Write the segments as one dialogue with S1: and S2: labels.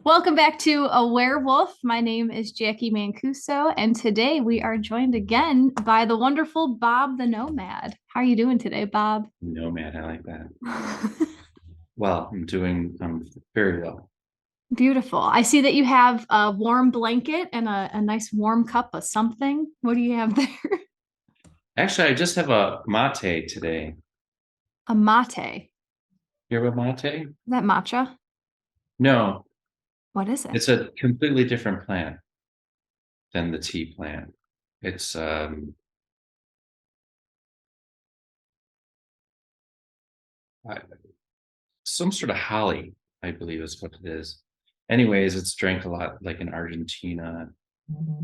S1: Welcome back to AwareWolf. My name is Jacqui Mancuso, and today we are joined again by the wonderful Bob the Nomad. How are you doing today, Bob?
S2: Nomad, I like that. Well, I'm doing very well.
S1: Beautiful. I see that you have a warm blanket and a nice warm cup of something. What do you have there?
S2: Actually, I just have a mate today.
S1: A mate. Is
S2: You have a mate?
S1: that matcha?
S2: No,
S1: What is it?
S2: it's a completely different plant than the tea plant. It's I- some sort of holly, I believe is what it is. Anyways, it's drank a lot like in Argentina,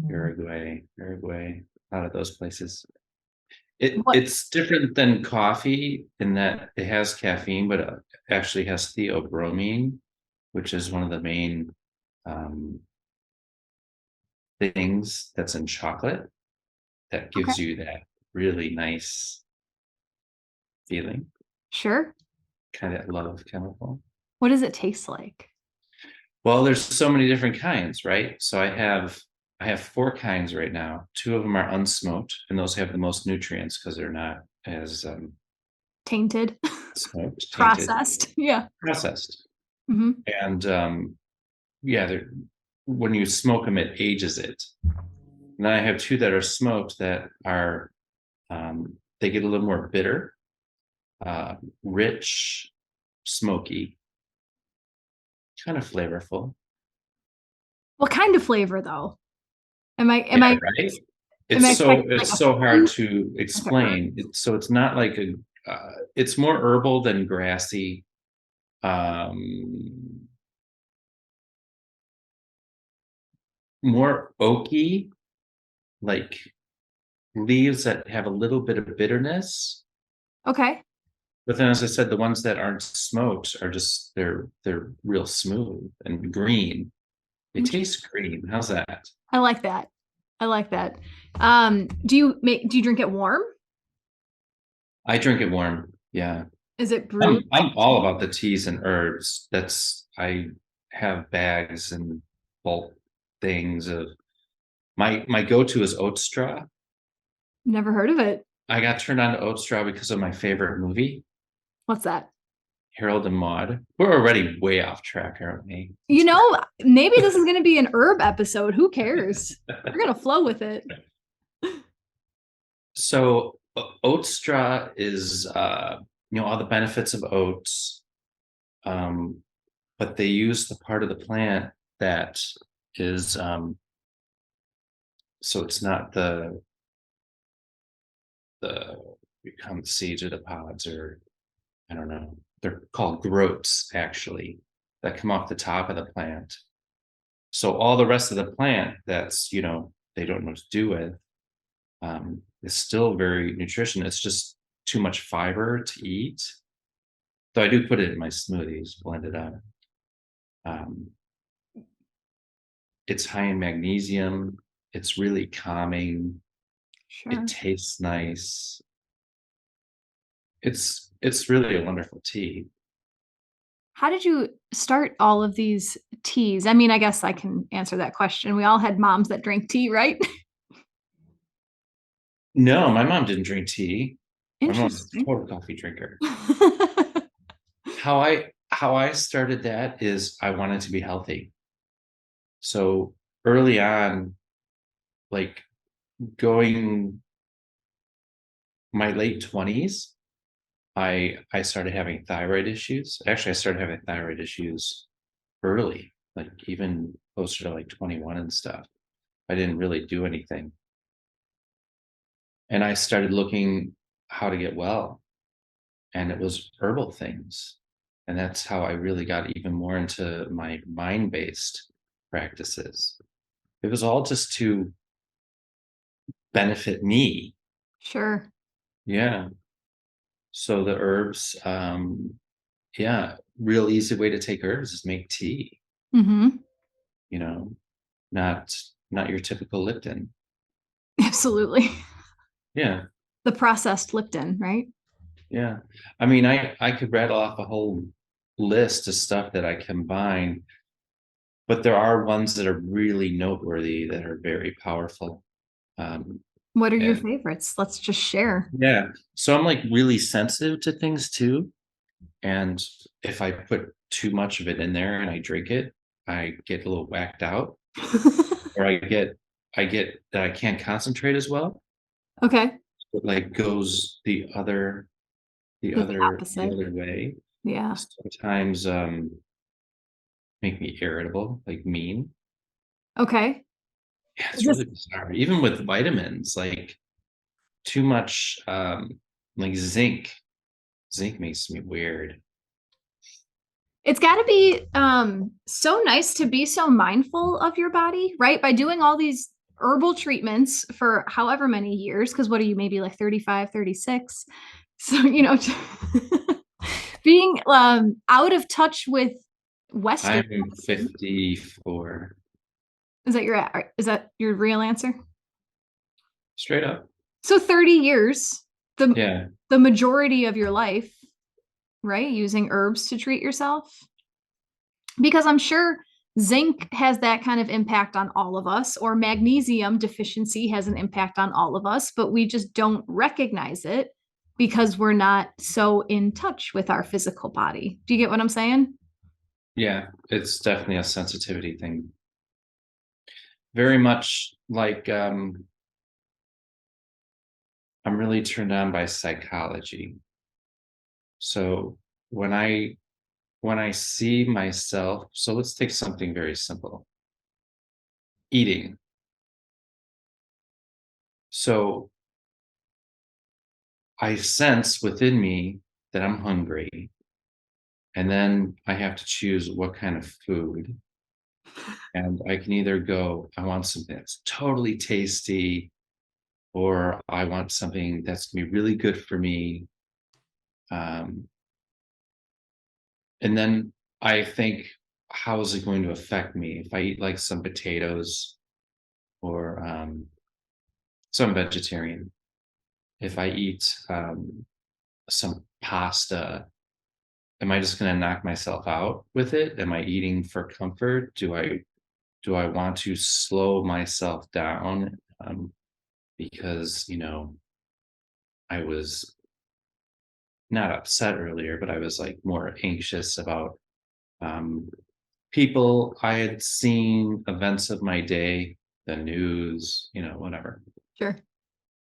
S2: Uruguay, a lot of those places.
S1: What?
S2: It's different than coffee in that it has caffeine, but it actually has theobromine, which is one of the main um, things that's in chocolate that
S1: Okay.
S2: gives you that really nice feeling,
S1: Sure.
S2: kind of love chemical.
S1: What does it taste like?
S2: Well, there's so many different kinds, right? So I have four kinds right now. Two of them are unsmoked, and those have the most nutrients because they're not as
S1: Tainted,
S2: smoked, tainted,
S1: processed. Yeah.
S2: processed.
S1: Hmm.
S2: And yeah, when you smoke them, it ages it. And then I have two that are smoked that are they get a little more bitter, rich, smoky, kind of flavorful.
S1: What kind of flavor though? Am I am
S2: Yeah,
S1: I
S2: right.
S1: am
S2: It's
S1: I
S2: so
S1: expecting like
S2: it's
S1: a
S2: so hard
S1: fruit,
S2: to
S1: like a herb?
S2: explain. So it's not like a. It's more herbal than grassy. Um, More oaky, like leaves that have a little bit of bitterness.
S1: Okay.
S2: But then, as I said, the ones that aren't smoked are just they're real smooth and green. They taste green. How's that?
S1: I like that. I like that. Do you drink it warm?
S2: I drink it warm. Yeah.
S1: Is it brewed
S2: I'm
S1: like
S2: all
S1: tea?
S2: about the teas and herbs. That's I have bags and bulk things of my go-to is oat straw.
S1: Never heard of it.
S2: I got turned on to oat straw because of my favorite movie,
S1: What's that?
S2: Harold and Maude. We're already way off track, aren't we?
S1: You know, maybe this is going to be an herb episode. Who cares? We're going to flow with it.
S2: So oat straw is all the benefits of oats, um, but they use the part of the plant that is so it's not the become seeds or the pods or I don't know. They're called groats actually that come off the top of the plant. So all the rest of the plant that's they don't know what to do with is still very nutrition. It's just too much fiber to eat. So I do put it in my smoothies, blend it up. Um, it's high in magnesium. It's really calming. It
S1: Sure.
S2: tastes nice. It's really a wonderful tea.
S1: How did you start all of these teas? I mean, I guess I can answer that question. We all had moms that drank tea, right?
S2: No, my mom didn't drink tea. My mom was a
S1: Interesting.
S2: total coffee drinker. How I started that is I wanted to be healthy. So early on, like going my late 20s, I started having thyroid issues. Actually, I started having thyroid issues early, like even closer to like 21 and stuff. I didn't really do anything. And I started looking how to get well, and it was herbal things. And that's how I really got even more into my mind-based practices. It was all just to benefit me.
S1: Sure.
S2: Yeah. So the herbs, yeah, real easy way to take herbs is make tea,
S1: Hmm.
S2: you know, not not your typical Lipton.
S1: Absolutely.
S2: Yeah,
S1: The processed Lipton, right?
S2: yeah. I mean, I could rattle off a whole list of stuff that I combine. but there are ones that are really noteworthy that are very powerful. Um,
S1: What are your
S2: and
S1: favorites? Let's just share.
S2: yeah, so I'm like really sensitive to things too. And if I put too much of it in there and I drink it, I get a little whacked out, or I get that I can't concentrate as well.
S1: Okay.
S2: It like goes the
S1: The
S2: other the
S1: opposite.
S2: other way.
S1: Yeah.
S2: Sometimes make me irritable, like mean.
S1: Okay.
S2: Yeah,
S1: Is
S2: it's
S1: this
S2: really bizarre. Even with vitamins, like too much like zinc. Zinc makes me weird.
S1: it's got to be so nice to be so mindful of your body, right? By doing all these herbal treatments for however many years, because what are you, maybe like 35, 36? So, being out of touch with Western
S2: I'm
S1: medicine.
S2: 54.
S1: Is that your real answer?
S2: Straight up.
S1: So 30 years, the
S2: Yeah.
S1: the majority of your life, right? Using herbs to treat yourself. Because I'm sure zinc has that kind of impact on all of us, or magnesium deficiency has an impact on all of us, but we just don't recognize it because we're not so in touch with our physical body. Do you get what I'm saying?
S2: Yeah. It's definitely a sensitivity thing. Very much like I'm really turned on by psychology. So when I when I see myself, so let's take something very simple. Eating. So I sense within me that I'm hungry, and then I have to choose what kind of food. And I can either go, I want something that's totally tasty, or I want something that's gonna be really good for me. Um, and then I think, how is it going to affect me if I eat like some potatoes or some vegetarian? If I eat some pasta, am I just going to knock myself out with it? Am I eating for comfort? Do I want to slow myself down because I was not upset earlier, but I was like more anxious about um, people I had seen, events of my day, the news, whatever.
S1: Sure.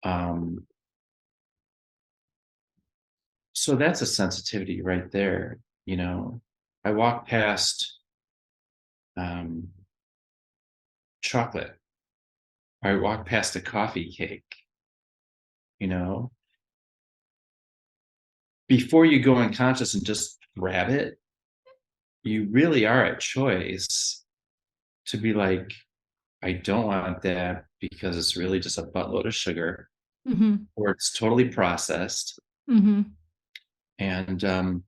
S2: Um, so that's a sensitivity right there. I walk past um, chocolate. I walk past a coffee cake. You know, before you go unconscious and just grab it, you really are at choice to be like, I don't want that because it's really just a buttload of sugar,
S1: Mm-hmm.
S2: or it's totally processed,
S1: Mm-hmm.
S2: and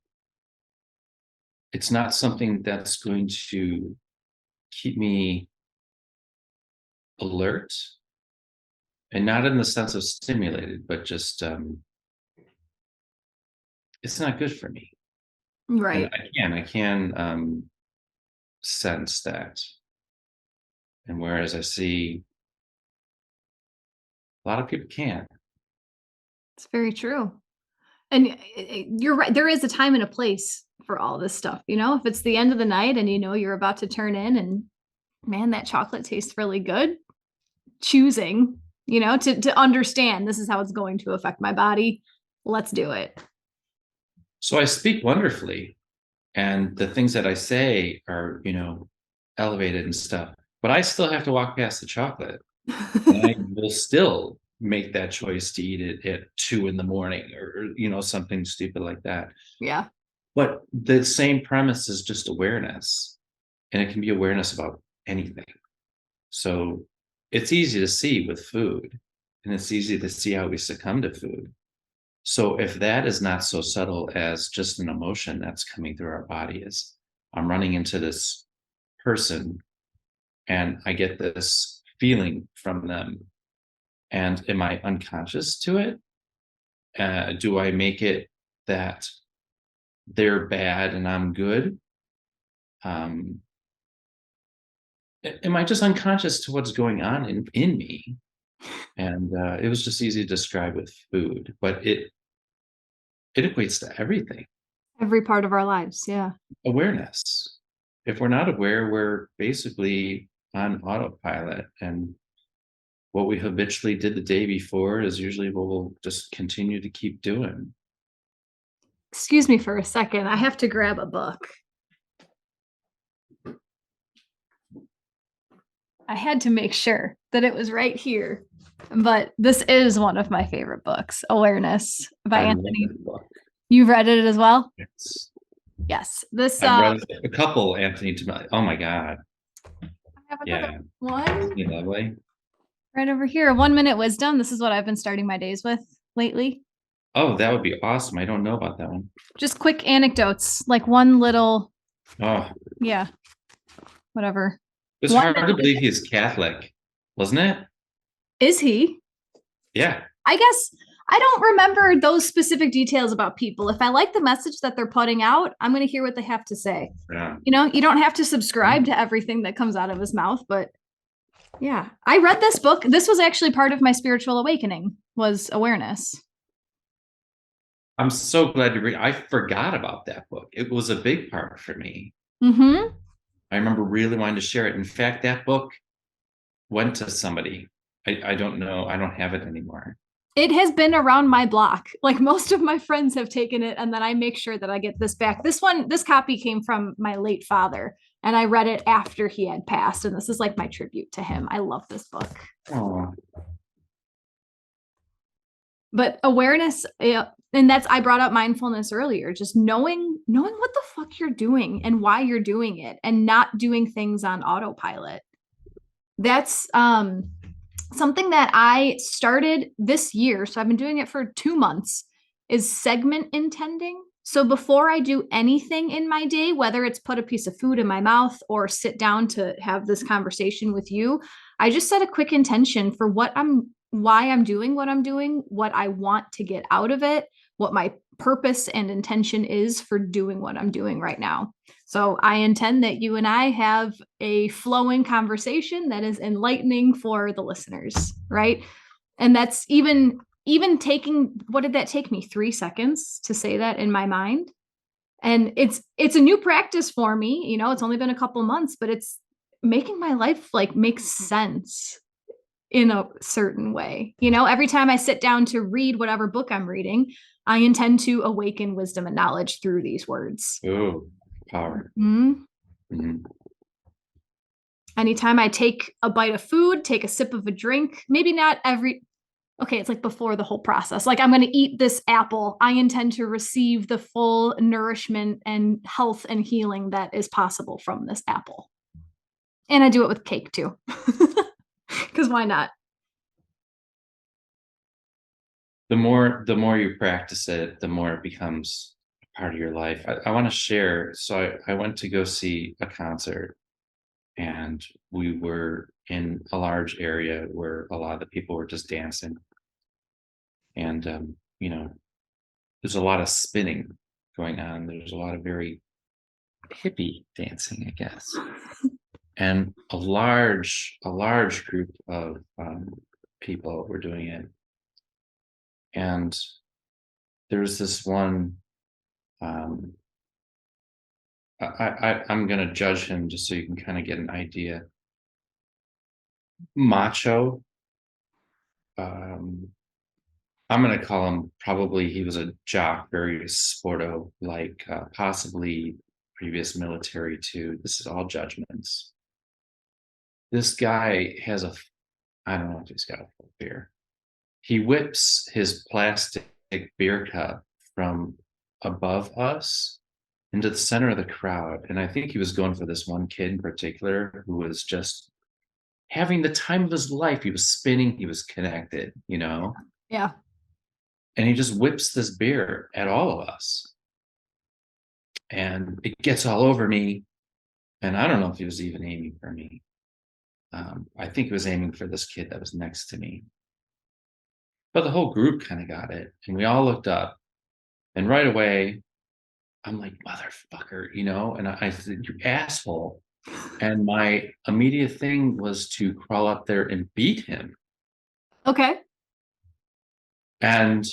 S2: it's not something that's going to keep me alert, and not in the sense of stimulated, but just it's not good for me. And
S1: Right.
S2: I can sense that. And whereas I see a lot of people can't.
S1: It's very true. And you're right. There is a time and a place for all this stuff. If it's the end of the night and you're about to turn in and man, that chocolate tastes really good, choosing, to understand this is how it's going to affect my body. Let's do it.
S2: So I speak wonderfully, and the things that I say are, elevated and stuff. But I still have to walk past the chocolate, and I will still make that choice to eat it at 2 in the morning, or something stupid like that.
S1: Yeah.
S2: But the same premise is just awareness, and it can be awareness about anything. So it's easy to see with food, and it's easy to see how we succumb to food. So if that is not so subtle as just an emotion that's coming through our body, is I'm running into this person and I get this feeling from them. And am I unconscious to it? Do I make it that they're bad and I'm good? Um, am I just unconscious to what's going on in me? And it was just easy to describe with food, but it equates to everything.
S1: Every part of our lives. Yeah.
S2: Awareness. If we're not aware, we're basically on autopilot, and what we habitually did the day before is usually what we'll just continue to keep doing.
S1: Excuse me for a second. I have to grab a book. I had to make sure that it was right here. But this is one of my favorite books, Awareness by
S2: I love
S1: Anthony.
S2: that book.
S1: You've read it as well?
S2: It's,
S1: Yes. This
S2: I've read a couple Anthony Tomel. Oh my God.
S1: I have another
S2: Yeah.
S1: one
S2: Isn't he lovely?
S1: right over here. 1 Minute Wisdom. This is what I've been starting my days with lately.
S2: Oh, that would be awesome. I don't know about that one.
S1: Just quick anecdotes, like one little,
S2: Oh,
S1: yeah, whatever.
S2: it's
S1: One
S2: hard to
S1: minute.
S2: believe he's Catholic, wasn't it?
S1: Is he?
S2: Yeah.
S1: I guess I don't remember those specific details about people. If I like the message that they're putting out, I'm going to hear what they have to say.
S2: Yeah.
S1: You know, you don't have to subscribe to everything that comes out of his mouth, but yeah. I read this book. This was actually part of my spiritual awakening was awareness.
S2: I'm so glad to read. I forgot about that book. It was a big part for me.
S1: Mhm.
S2: I remember really wanting to share it. In fact, that book went to somebody. I don't know. I don't have it anymore.
S1: It has been around my block. Like most of my friends have taken it and then I make sure that I get this back. This copy came from my late father and I read it after he had passed and this is like my tribute to him. I love this book.
S2: Oh,
S1: But awareness, yeah, and that's I brought up mindfulness earlier, just knowing what the fuck you're doing and why you're doing it and not doing things on autopilot. That's something that I started this year. So I've been doing it for 2 months, is segment intending. So before I do anything in my day, whether it's put a piece of food in my mouth or sit down to have this conversation with you, I just set a quick intention for why I'm doing what I'm doing, what I want to get out of it, what my purpose and intention is for doing what I'm doing right now. So I intend that you and I have a flowing conversation that is enlightening for the listeners, right? And that's even taking what did that take me 3 seconds to say that in my mind? And it's a new practice for me, you know, it's only been a couple months, but it's making my life like make sense in a certain way. You know, every time I sit down to read whatever book I'm reading, I intend to awaken wisdom and knowledge through these words.
S2: oh, power.
S1: Mm-hmm.
S2: Mhm.
S1: Anytime I take a bite of food, take a sip of a drink, maybe not every, okay, it's like before the whole process. Like I'm going to eat this apple. I intend to receive the full nourishment and health and healing that is possible from this apple. And I do it with cake too. Because why not?
S2: The more you practice it, the more it becomes a part of your life. I want to share. So I went to go see a concert, and we were in a large area where a lot of the people were just dancing, and there's a lot of spinning going on. There's a lot of very hippie dancing, I guess, and a large group of people were doing it, and there's this one. Um, I'm gonna judge him just so you can kind of get an idea. Macho. Um, I'm gonna call him, probably he was a jock, very sporto, like possibly previous military too. This is all judgments. This guy has I don't know if he's got a full beer. He whips his plastic beer cup from above us into the center of the crowd. And I think he was going for this one kid in particular who was just having the time of his life. He was spinning, he was connected.
S1: Yeah.
S2: And he just whips this beer at all of us. And it gets all over me. And I don't know if he was even aiming for me. I think he was aiming for this kid that was next to me. But the whole group kind of got it. And we all looked up. And right away, I'm like, motherfucker, and I said, you asshole. And my immediate thing was to crawl up there and beat him.
S1: Okay.
S2: And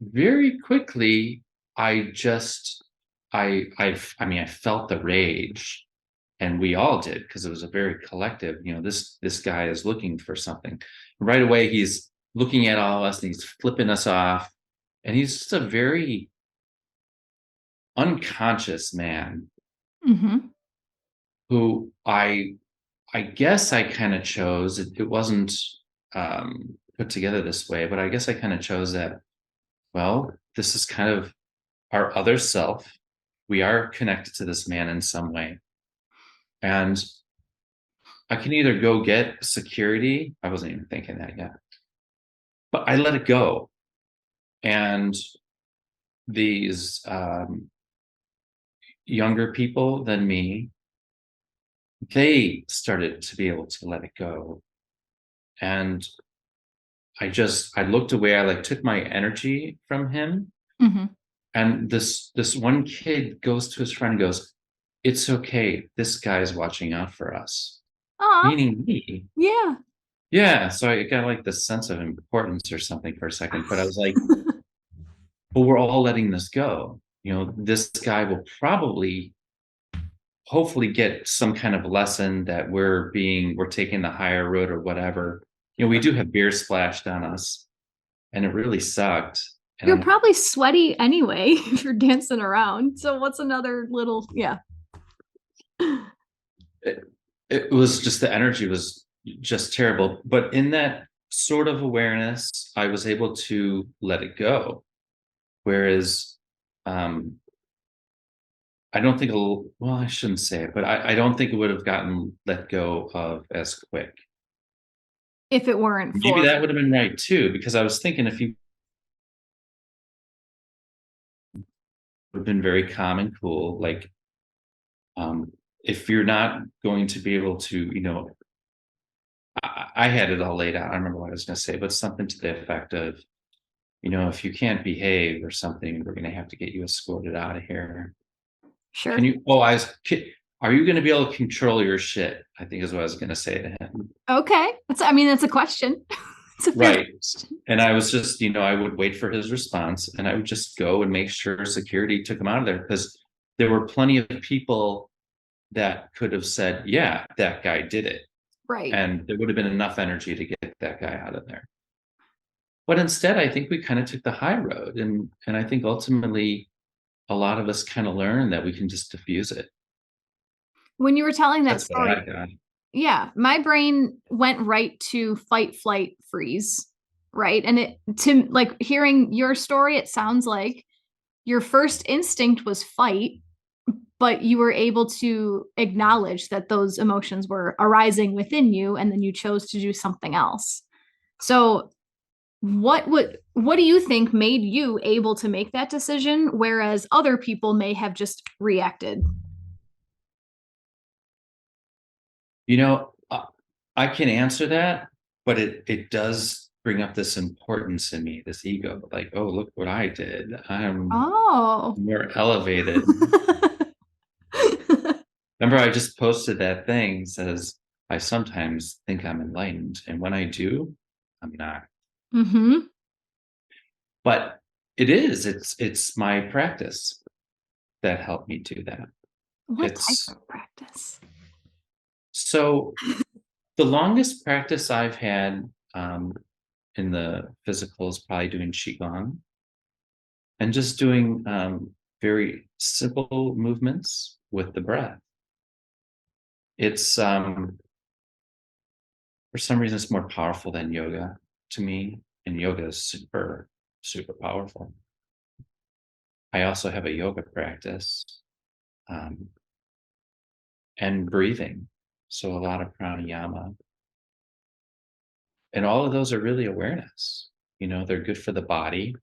S2: very quickly, I just, I mean, I felt the rage, and we all did because it was a very collective. This guy is looking for something. Right away, he's looking at all of us and he's flipping us off, and he's just a very unconscious man
S1: Mm-hmm.
S2: who I guess I kind of chose. It wasn't put together this way, but I guess I kind of chose that. Well, this is kind of our other self. We are connected to this man in some way. And I can either go get security. I wasn't even thinking that yet, but I let it go. And these younger people than me, they started to be able to let it go. And I looked away. I like took my energy from him.
S1: Mm-hmm.
S2: And this one kid goes to his friend and goes, "It's okay. This guy's watching out for us."
S1: Aw,
S2: Meaning me.
S1: yeah.
S2: Yeah. So I got like this sense of importance or something for a second. But I was like, but we're all letting this go. This guy will probably hopefully get some kind of lesson that we're taking the higher road or whatever. We do have beer splashed on us, and it really sucked. And
S1: You're probably sweaty anyway if you're dancing around. So what's another little, yeah.
S2: it, it was just the energy was just terrible. But in that sort of awareness, I was able to let it go. Whereas um, I don't think well, I shouldn't say it, but I don't think it would have gotten let go of as quick.
S1: If it weren't
S2: Maybe
S1: for,
S2: that would have been right too, because I was thinking if you would have been very calm and cool, like um, if you're not going to be able to, I had it all laid out. I don't remember what I was going to say, but something to the effect of, if you can't behave or something, we're going to have to get you escorted out of here. Can
S1: sure.
S2: you? Are you going to be able to control your shit? I think is what I was going to say to him.
S1: Okay. I mean, that's a question. It's a fair
S2: Right.
S1: question.
S2: And I was just, I would wait for his response and I would just go and make sure security took him out of there because there were plenty of people that could have said, yeah, that guy did it.
S1: Right.
S2: And there would have been enough energy to get that guy out of there. But instead, I think we kind of took the high road. And I think ultimately a lot of us kind of learned that we can just diffuse it.
S1: When you were telling that
S2: That's what I
S1: story,
S2: got.
S1: yeah, my brain went right to fight, flight, freeze. Right. And to like hearing your story, it sounds like your first instinct was fight, but you were able to acknowledge that those emotions were arising within you and then you chose to do something else. So what do you think made you able to make that decision whereas other people may have just reacted?
S2: You know, I can answer that, but it does bring up this importance in me, this ego, like, oh, look what I did. I'm
S1: Oh.
S2: more elevated. Remember, I just posted that thing says, I sometimes think I'm enlightened, and when I do, I'm not.
S1: Mm-hmm.
S2: But it's my practice that helped me do that.
S1: What type
S2: It's
S1: of practice?
S2: so the longest practice I've had in the physical is probably doing Qigong and just doing very simple movements with the breath. It's for some reason it's more powerful than yoga to me, and yoga is super, super powerful. I also have a yoga practice um, and breathing. So a lot of pranayama. And all of those are really awareness. They're good for the body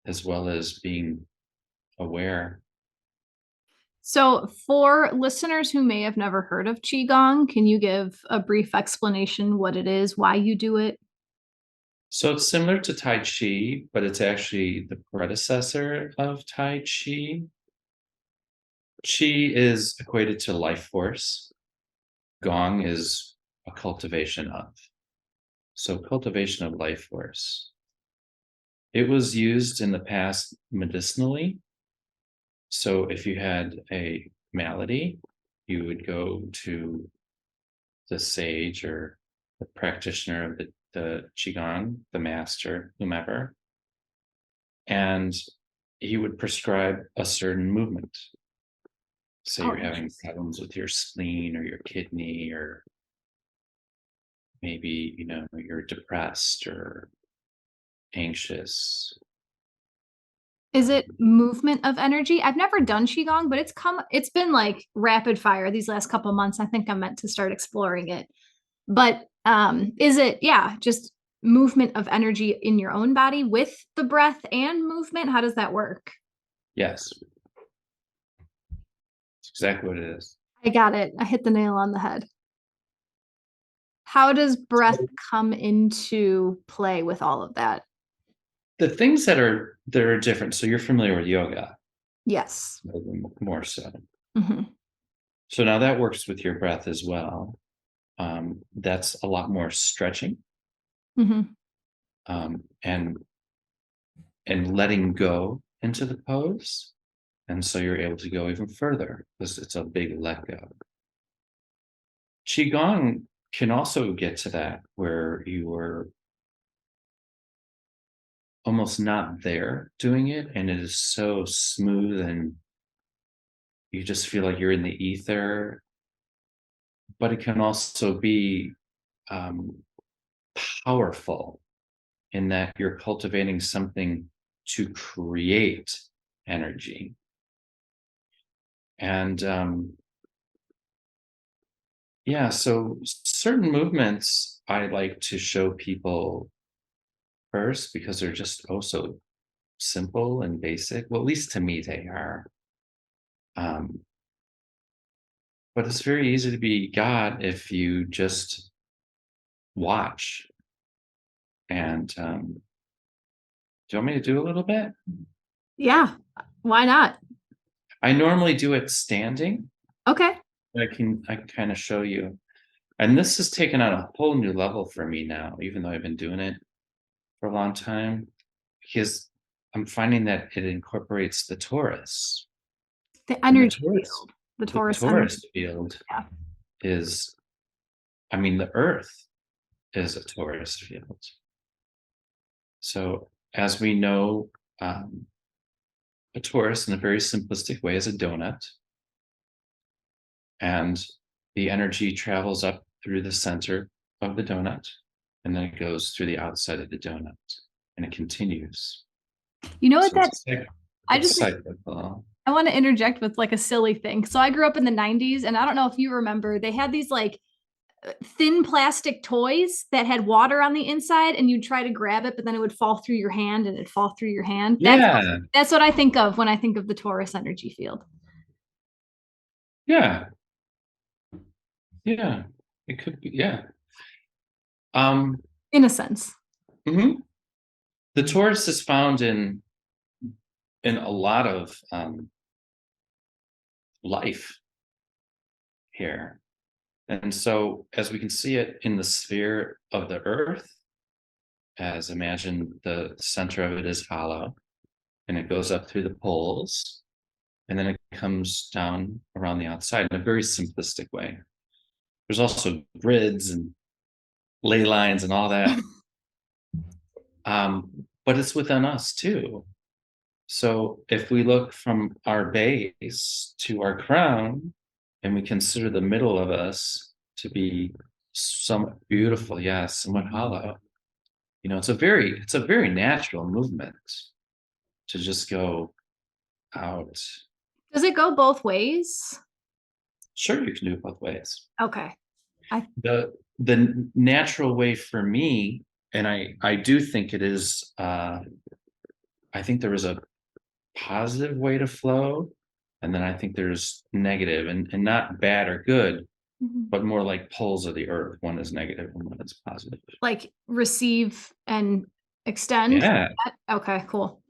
S2: as well as being aware.
S1: So, for listeners who may have never heard of Qigong, can you give a brief explanation what it is, why you do it?
S2: So it's similar to Tai Chi, but it's actually the predecessor of Tai Chi. Chi is equated to life force. Gong is a cultivation of. So cultivation of life force. It was used in the past medicinally. So if you had a malady, you would go to the sage or the practitioner of the Qigong, the master, whomever, and he would prescribe a certain movement. Say
S1: Oh,
S2: you're having
S1: interesting.
S2: problems with your spleen or your kidney, or maybe, you're depressed or anxious.
S1: Is it movement of energy? I've never done Qigong, but it's been like rapid fire these last couple months. I think I'm meant to start exploring it. But is it, yeah, just movement of energy in your own body with the breath and movement? How does that work?
S2: Yes, it's exactly what it is.
S1: I got it. I hit the nail on the head. How does breath
S2: So
S1: come into play with all of that?
S2: the things that are different. So you're familiar with yoga,
S1: Yes.
S2: maybe more so.
S1: Hmm.
S2: So now that works with your breath as well. That's a lot more stretching,
S1: Hmm.
S2: and letting go into the pose. And so you're able to go even further because it's a big let go. Qigong can also get to that where you are almost not there doing it, and it is so smooth, and you just feel like you're in the ether. But it can also be um, powerful in that you're cultivating something to create energy. And yeah, so certain movements I like to show people first because they're just oh so simple and basic. Well, at least to me they are. Um, but it's very easy to be God if you just watch. And do you want me to do a little bit?
S1: Yeah. Why not?
S2: I normally do it standing.
S1: Okay.
S2: I can kind of show you. And this has taken on a whole new level for me now, even though I've been doing it for a long time, because I'm finding that it incorporates the torus.
S1: The
S2: And the
S1: energy
S2: torus,
S1: field, the
S2: the
S1: Taurus energy.
S2: torus field
S1: Yeah.
S2: is, I mean, the earth is a torus field. So as we know, um, a torus in a very simplistic way is a donut, and the energy travels up through the center of the donut, and then it goes through the outside of the donut, and it continues.
S1: You know what
S2: So
S1: that I
S2: it's
S1: just
S2: cyclical.
S1: I want to interject with like a silly thing. So I grew up in the 90s and I don't know if you remember, they had these like thin plastic toys that had water on the inside and you'd try to grab it but then it would fall through your hand and it'd fall through your hand.
S2: Yeah,
S1: That's what I think of when I think of the Taurus energy field.
S2: yeah, yeah. It could be, yeah. Um,
S1: In a sense.
S2: mhm. The torus is found in a lot of life here. And so as we can see it in the sphere of the earth, as imagine the center of it is hollow, and it goes up through the poles, and then it comes down around the outside in a very simplistic way. There's also grids and ley lines and all that. But it's within us too. So if we look from our base to our crown and we consider the middle of us to be somewhat beautiful, yes, somewhat hollow, it's a very natural movement to just go out.
S1: Does it go both ways?
S2: Sure, you can do it both ways.
S1: Okay. I
S2: The natural way for me, and I do think it is I think there is a positive way to flow, and then I think there's negative, and not bad or good,
S1: Mhm.
S2: but more like poles of the earth. One is negative and one is positive.
S1: Like receive and extend.
S2: Yeah,
S1: Okay, cool.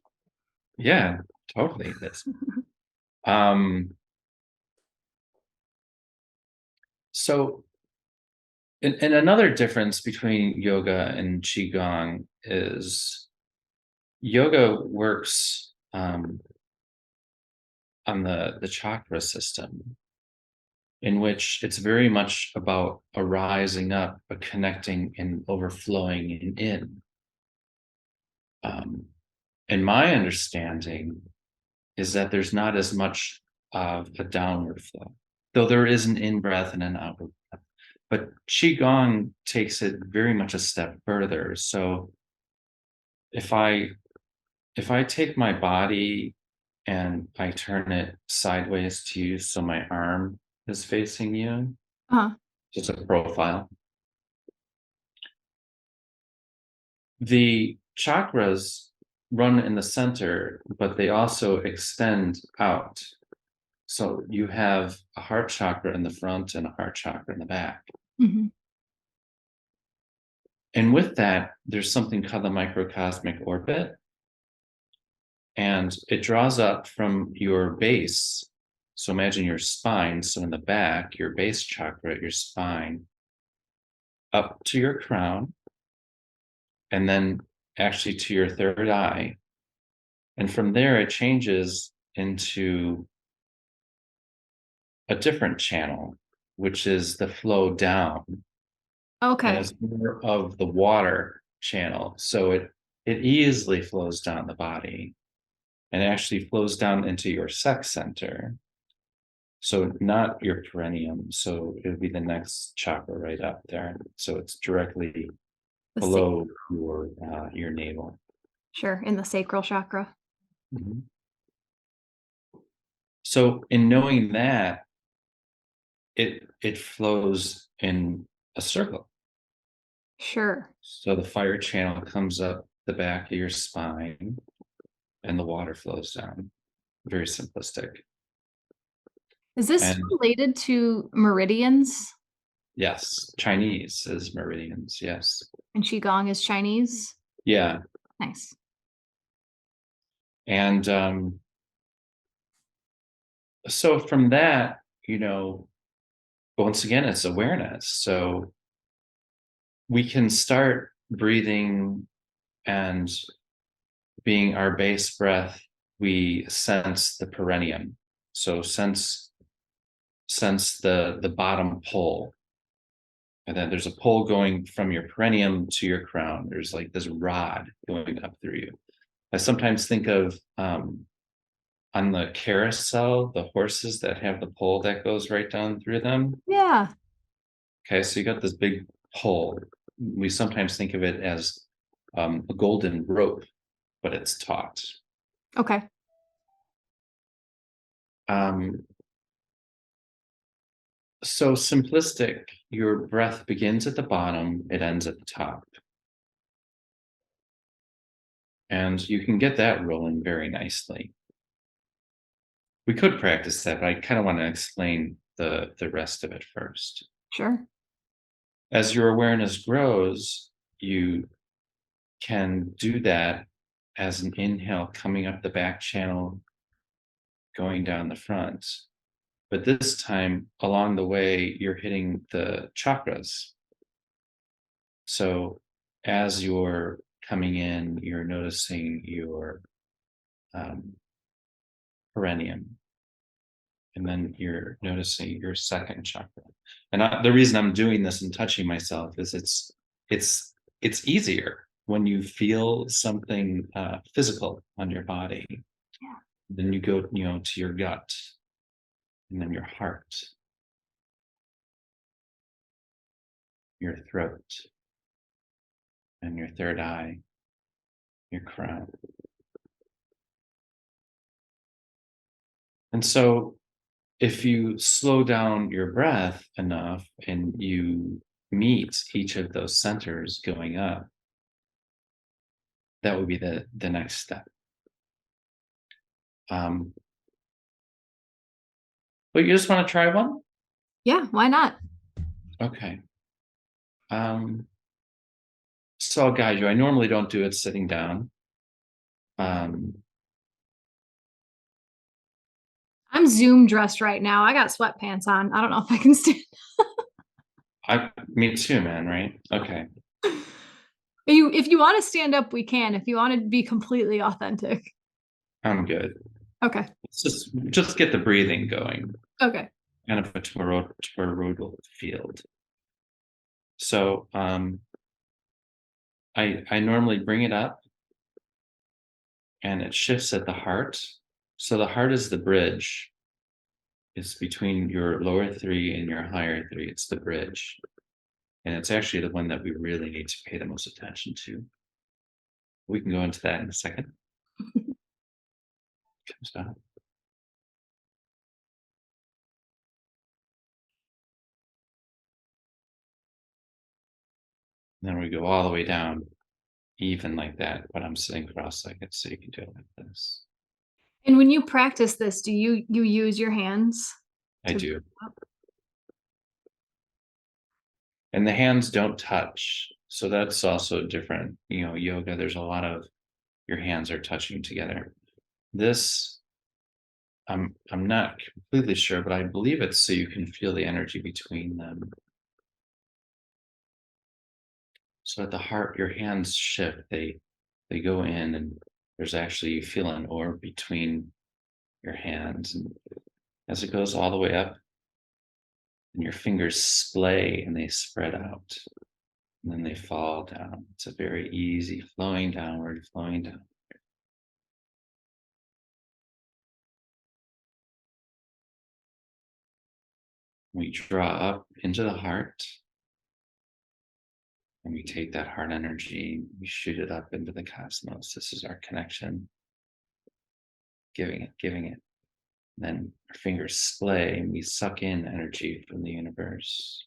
S2: yeah, totally it is. Um, So, and another difference between yoga and Qigong is yoga works on the chakra system, in which it's very much about a rising up, a connecting and overflowing and in. Um, and my understanding is that there's not as much of a downward flow, though there is an in breath and an out breath. But Qigong takes it very much a step further. So if I if I take my body and I turn it sideways to you, so my arm is facing you,
S1: Uh-huh.
S2: just a profile. The chakras run in the center, but they also extend out. So you have a heart chakra in the front and a heart chakra in the back.
S1: Mhm.
S2: And with that, there's something called the microcosmic orbit, and it draws up from your base. So imagine your spine. So in the back, your base chakra, your spine, up to your crown, and then actually to your third eye. And from there, it changes into a different channel, which is the flow down. And
S1: Okay.
S2: it's more of the water channel. So it easily flows down the body and actually flows down into your sex center. So not your perineum. So it would be the next chakra right up there. So it's directly
S1: The sa
S2: below your navel.
S1: Sure, in the sacral chakra.
S2: Mhm. So in knowing that, it flows in a circle.
S1: Sure.
S2: So the fire channel comes up the back of your spine and the water flows down. Very simplistic.
S1: Is this
S2: And
S1: related to meridians?
S2: yes, Chinese is meridians. Yes.
S1: And Qigong is Chinese?
S2: Yeah.
S1: Nice.
S2: And so from that, once again, it's awareness. So we can start breathing and being our base breath, we sense the perineum. So sense the bottom pole. And then there's a pole going from your perineum to your crown. There's like this rod going up through you. I sometimes think of on the carousel, the horses that have the pole that goes right down through them.
S1: Yeah.
S2: Okay, so you got this big pole. We sometimes think of it as a golden rope, but it's taut.
S1: Okay.
S2: Um, so simplistic, your breath begins at the bottom, it ends at the top. And you can get that rolling very nicely. We could practice that, but I kind of want to explain the rest of it first.
S1: Sure.
S2: As your awareness grows, you can do that as an inhale coming up the back channel, going down the front. But this time, along the way, you're hitting the chakras. So as you're coming in, you're noticing your um, perineum, and then you're noticing your second chakra. And the reason I'm doing this and touching myself is it's it's easier when you feel something physical on your body.
S1: Yeah.
S2: Then you go, to your gut, and then your heart, your throat, and your third eye, your crown. And so if you slow down your breath enough and you meet each of those centers going up, that would be the next step. Um, but you just want to try one?
S1: Yeah, why not?
S2: Okay. Um, so I'll guide you. I normally don't do it sitting down. Um,
S1: I'm Zoom dressed right now. I got sweatpants on. I don't know if I can stand.
S2: Me too, man, right? Okay.
S1: If you want to stand up, we can. If you want to be completely authentic.
S2: I'm good.
S1: Okay.
S2: Let's just get the breathing going.
S1: Okay.
S2: Kind of a toroidal field. So I normally bring it up and it shifts at the heart. So the heart is the bridge. It's between your lower three and your higher three. It's the bridge. And it's actually the one that we really need to pay the most attention to. We can go into that in a second. So then we go all the way down, even like that, but I'm sitting cross-legged, so you can do it like this.
S1: And when you practice this, do you use your hands
S2: I
S1: to bring
S2: do.
S1: it up?
S2: And the hands don't touch. So that's also different. Yoga, there's a lot of your hands are touching together. This, I'm not completely sure, but I believe it's so you can feel the energy between them. So at the heart, your hands shift. They go in and there's actually you feel an orb between your hands. And as it goes all the way up, and your fingers splay and they spread out. And then they fall down. It's a very easy flowing downward, flowing down. We draw up into the heart and we take that heart energy, we shoot it up into the cosmos. This is our connection, giving it, giving it. And then our fingers splay and we suck in energy from the universe.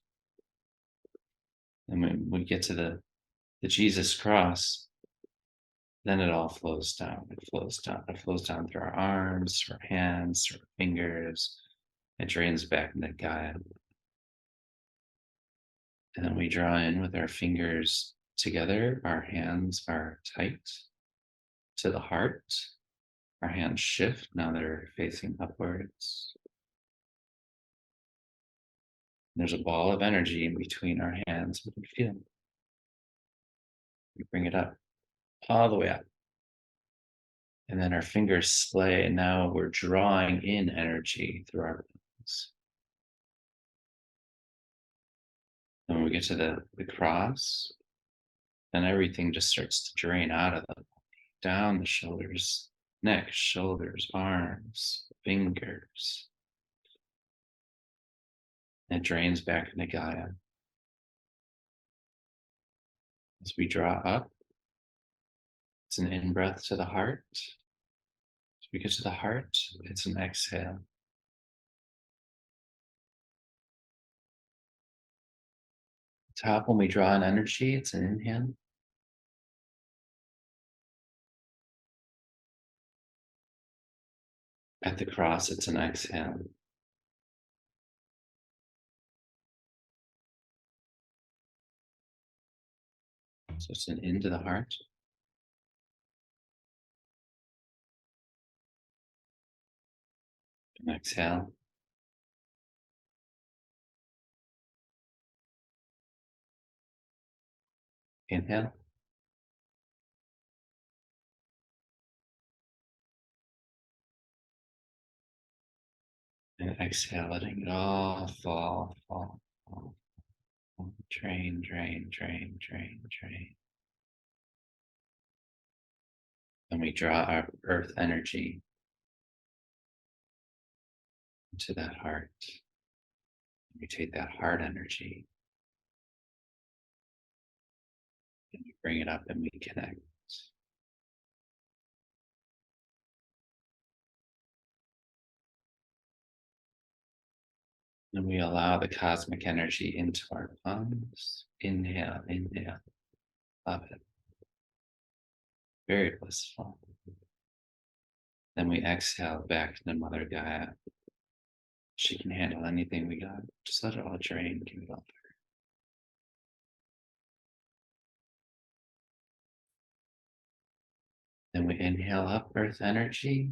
S2: And when we get to the Jesus cross, then it all flows down. It flows down. It flows down through our arms, our hands, our fingers. It drains back into Gaia. And then we draw in with our fingers together. Our hands are tight to the heart. Our hands shift. Now they're facing upwards. There's a ball of energy in between our hands. We can feel it. We bring it up, all the way up. And then our fingers splay. And now we're drawing in energy through our palms. And when we get to the cross, then everything just starts to drain out of the body, down the shoulders, neck, shoulders, arms, fingers. It drains back into Gaia. As we draw up, it's an in breath to the heart. As we get to the heart, it's an exhale. Top, when we draw in energy, it's an inhale. At the cross, it's an exhale. So it's an into the heart, an exhale. Inhale. And exhale, letting it all fall, fall, fall. Drain, drain, drain, drain, drain. And we draw our earth energy into that heart. We take that heart energy and we bring it up and we connect. And we allow the cosmic energy into our palms. Inhale, inhale. Love it. Very blissful. Then we exhale back to Mother Gaia. She can handle anything we got. Just let it all drain. Give it all to her. Then we inhale up earth energy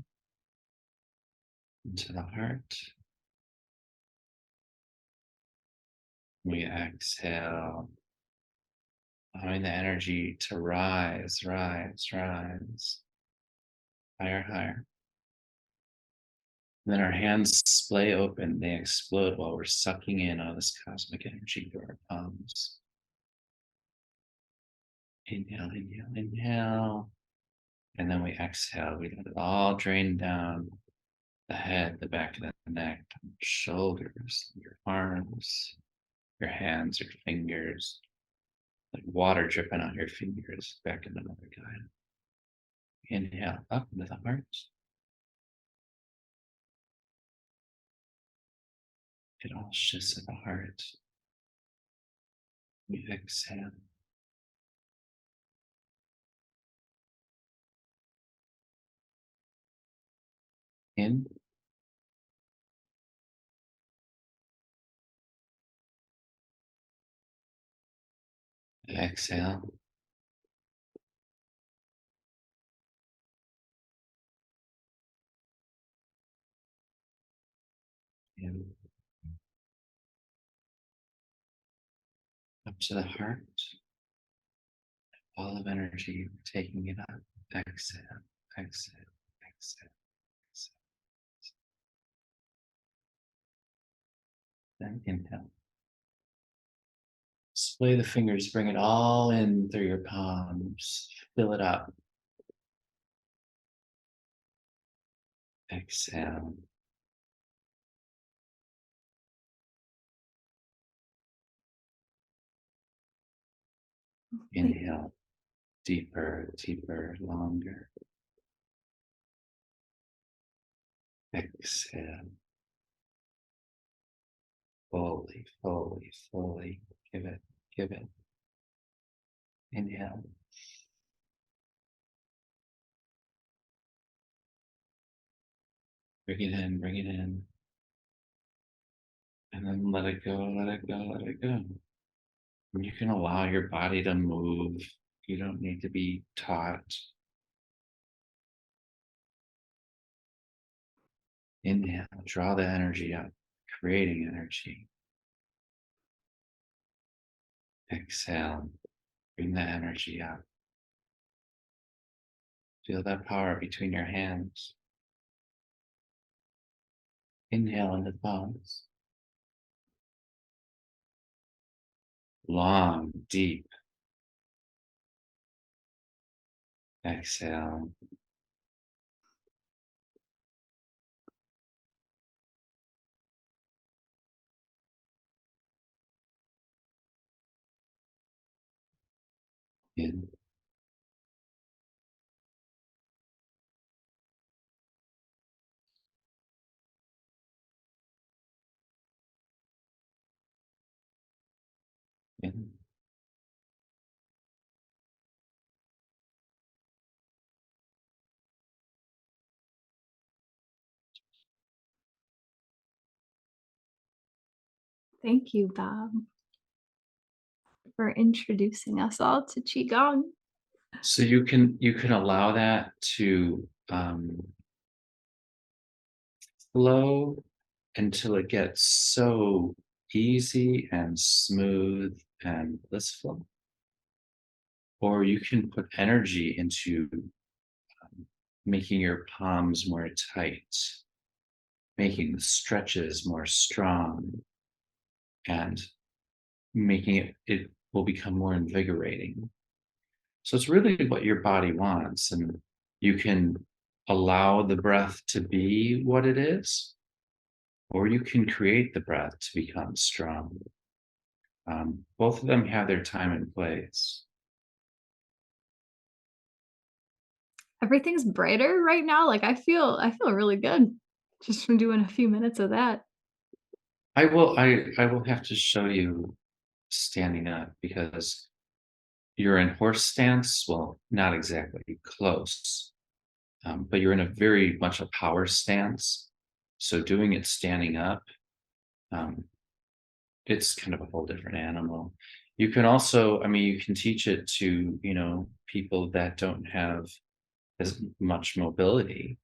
S2: into the heart. We exhale, allowing the energy to rise, rise, rise, higher, higher. And then our hands splay open, they explode while we're sucking in all this cosmic energy through our palms. Inhale, inhale, inhale. And then we exhale, we let it all drain down the head, the back of the neck, shoulders, your arms, your hands, your fingers, like water dripping on your fingers. Back in another guy. Inhale up into the heart. It all shifts at the heart. We exhale. In. Exhale. In. Up to the heart. All of energy, taking it up. Exhale, exhale, exhale, exhale. Then inhale. Splay the fingers, bring it all in through your palms. Fill it up. Exhale. Inhale. Deeper, deeper, longer. Exhale. Fully, fully, fully. Give it, give it. Inhale. Bring it in, bring it in. And then let it go, let it go, let it go. And you can allow your body to move. You don't need to be taught. Inhale, draw the energy up, creating energy. Exhale, bring the energy up. Feel that power between your hands. Inhale into the palms. Long, deep. Exhale. In. In.
S1: Thank you, Bob, for introducing us all to Qigong.
S2: So you can allow that to flow until it gets so easy and smooth and blissful. Or you can put energy into making your palms more tight, making the stretches more strong, and making it will become more invigorating. So it's really what your body wants, and you can allow the breath to be what it is, or you can create the breath to become strong. Both of them have their time and place.
S1: Everything's brighter right now. Like I feel really good just from doing a few minutes of that.
S2: I will have to show you standing up because you're in horse stance. Well, not exactly close, but you're in a very much a power stance. So doing it standing up, um, it's kind of a whole different animal. You can also, I mean, you can teach it to, people that don't have as much mobility.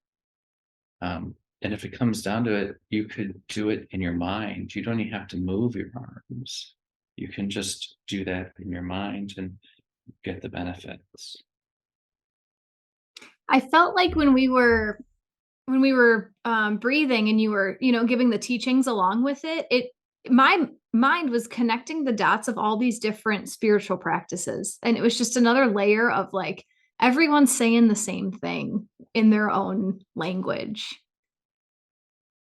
S2: And if it comes down to it, you could do it in your mind. You don't even have to move your arms. You can just do that in your mind and get the benefits.
S1: I felt like when we were breathing and you were, giving the teachings along with it, my mind was connecting the dots of all these different spiritual practices. And it was just another layer of like everyone's saying the same thing in their own language.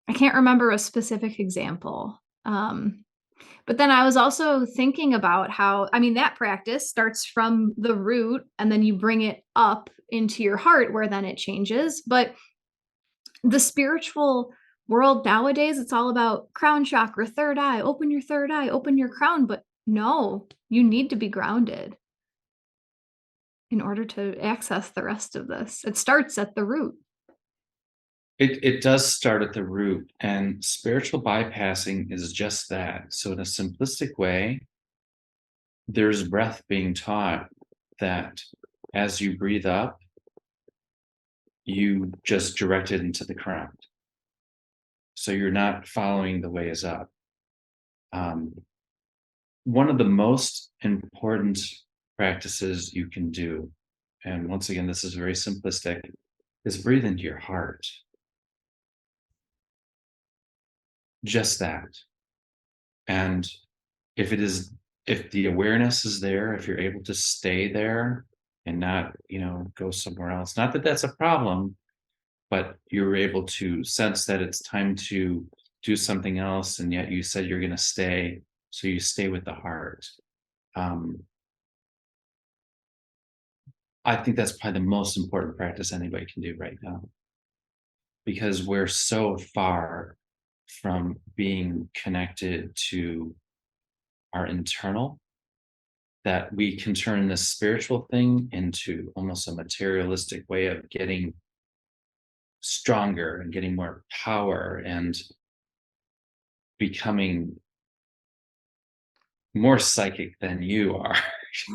S1: I can't remember a specific example. But then I was also thinking about how, I mean, that practice starts from the root and then you bring it up into your heart where then it changes. But the spiritual world nowadays, it's all about crown chakra, third eye, open your third eye, open your crown. But no, you need to be grounded in order to access the rest of this. It starts at the root.
S2: It does start at the root, and spiritual bypassing is just that. So, in a simplistic way, there's breath being taught that as you breathe up, you just direct it into the crown. So you're not following the way is up. Um, one of the most important practices you can do, and once again, this is very simplistic, is breathe into your heart. Just that. And if it is, if the awareness is there, if you're able to stay there and not, go somewhere else, not that that's a problem, but you're able to sense that it's time to do something else, and yet you said you're going to stay, so you stay with the heart. um, I think that's probably the most important practice anybody can do right now, because we're so far from being connected to our internal that we can turn this spiritual thing into almost a materialistic way of getting stronger and getting more power and becoming more psychic than you are.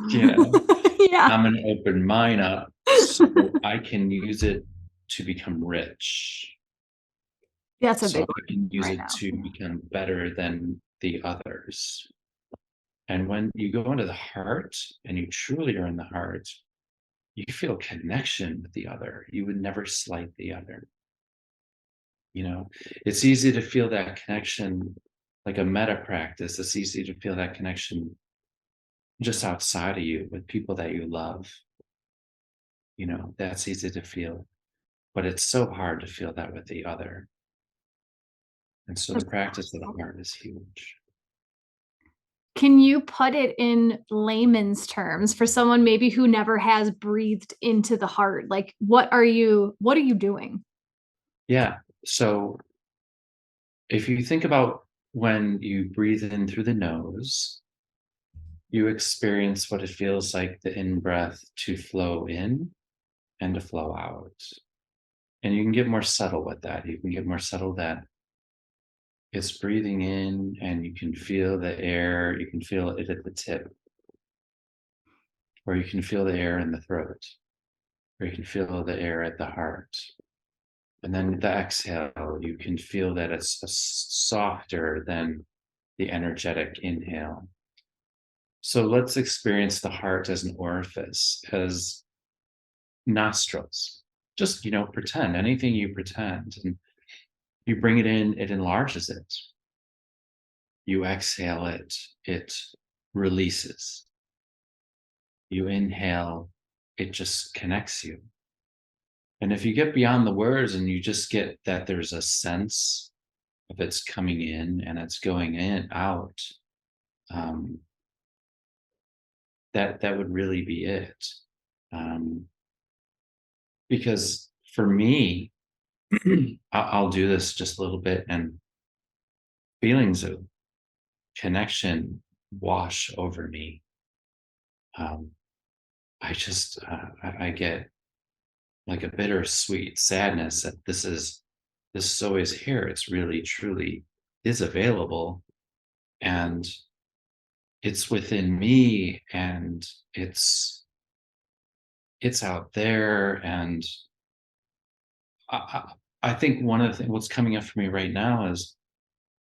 S2: you know
S1: Yeah.
S2: I'm gonna open mine up so I can use it to become rich,
S1: That's a
S2: so
S1: big
S2: I
S1: one
S2: can use
S1: right
S2: it
S1: now.
S2: to become better than the others. And when you go into the heart and you truly are in the heart, you feel connection with the other. You would never slight the other. you know it's easy to feel that connection, like a meta practice. It's easy to feel that connection just outside of you with people that you love. That's easy to feel, but it's so hard to feel that with the other. And so the practice of the heart is huge.
S1: Can you put it in layman's terms for someone maybe who never has breathed into the heart? Like what are you doing?
S2: Yeah. So if you think about when you breathe in through the nose, you experience what it feels like the in breath to flow in and to flow out. And you can get more subtle with that. You can get more subtle that it's breathing in and you can feel the air, you can feel it at the tip, or you can feel the air in the throat, or you can feel the air at the heart. And then the exhale, you can feel that it's softer than the energetic inhale. So let's experience the heart as an orifice, as nostrils. Just, pretend anything you pretend, and you bring it in, it enlarges it. You exhale it, it releases. You inhale, it just connects you. And if you get beyond the words and you just get that there's a sense of it's coming in and it's going in out, um, that would really be it. Um, because for me, I'll do this just a little bit, and feelings of connection wash over me. Um, I get like a bittersweet sadness that this is always here. It's really truly is available, and it's within me, and it's out there. And I think one of the things what's coming up for me right now is